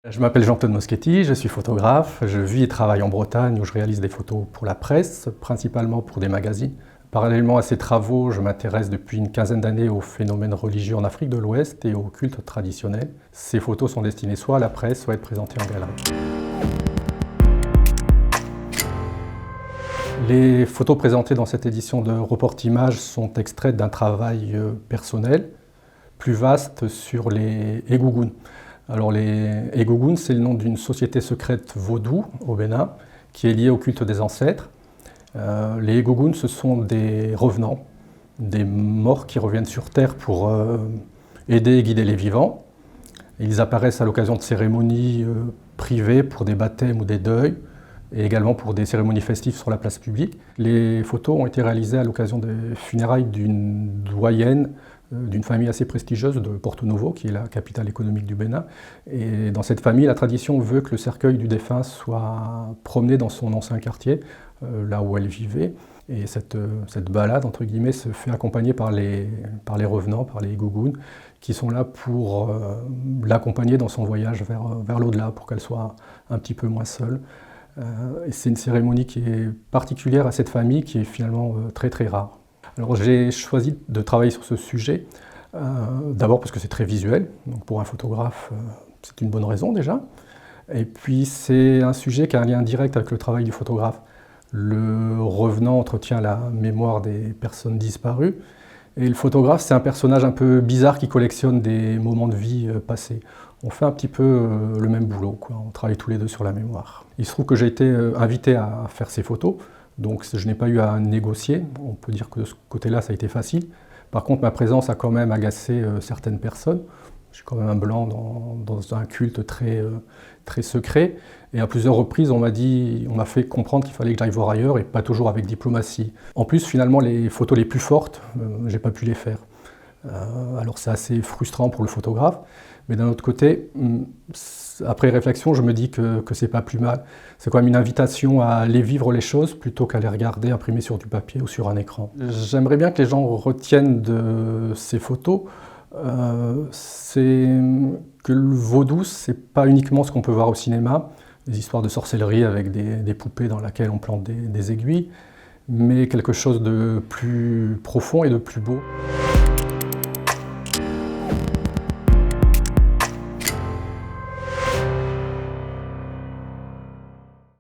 Je m'appelle Jean-Claude Moschetti, je suis photographe, je vis et travaille en Bretagne où je réalise des photos pour la presse, principalement pour des magazines. Parallèlement à ces travaux, je m'intéresse depuis une quinzaine d'années aux phénomènes religieux en Afrique de l'Ouest et aux cultes traditionnels. Ces photos sont destinées soit à la presse, soit à être présentées en galerie. Les photos présentées dans cette édition de Report Images sont extraites d'un travail personnel, plus vaste sur les Egougouns. Alors les Egougouns, c'est le nom d'une société secrète vaudou au Bénin, qui est liée au culte des ancêtres. Les Egougouns, ce sont des revenants, des morts qui reviennent sur Terre pour aider et guider les vivants. Ils apparaissent à l'occasion de cérémonies privées pour des baptêmes ou des deuils, et également pour des cérémonies festives sur la place publique. Les photos ont été réalisées à l'occasion des funérailles d'une doyenne d'une famille assez prestigieuse de Porto Novo, qui est la capitale économique du Bénin. Et dans cette famille, la tradition veut que le cercueil du défunt soit promené dans son ancien quartier, là où elle vivait. Et cette balade, entre guillemets, se fait accompagner par les revenants, par les Egougouns, qui sont là pour l'accompagner dans son voyage vers l'au-delà, pour qu'elle soit un petit peu moins seule. Et c'est une cérémonie qui est particulière à cette famille, qui est finalement très très rare. Alors j'ai choisi de travailler sur ce sujet, d'abord parce que c'est très visuel, donc pour un photographe c'est une bonne raison déjà, et puis c'est un sujet qui a un lien direct avec le travail du photographe. Le revenant entretient la mémoire des personnes disparues, et le photographe c'est un personnage un peu bizarre qui collectionne des moments de vie passés. On fait un petit peu le même boulot, quoi. On travaille tous les deux sur la mémoire. Il se trouve que j'ai été invité à faire ces photos, donc je n'ai pas eu à négocier. On peut dire que de ce côté-là, ça a été facile. Par contre, ma présence a quand même agacé certaines personnes. Je suis quand même un blanc dans un culte très secret. Et à plusieurs reprises, on m'a fait comprendre qu'il fallait que j'aille voir ailleurs, et pas toujours avec diplomatie. En plus, finalement, les photos les plus fortes, j'ai pas pu les faire. Alors c'est assez frustrant pour le photographe, mais d'un autre côté, après réflexion, je me dis que c'est pas plus mal. C'est quand même une invitation à aller vivre les choses plutôt qu'à les regarder imprimées sur du papier ou sur un écran. J'aimerais bien que les gens retiennent de ces photos, c'est que le vaudou, c'est pas uniquement ce qu'on peut voir au cinéma, des histoires de sorcellerie avec des poupées dans lesquelles on plante des aiguilles, mais quelque chose de plus profond et de plus beau.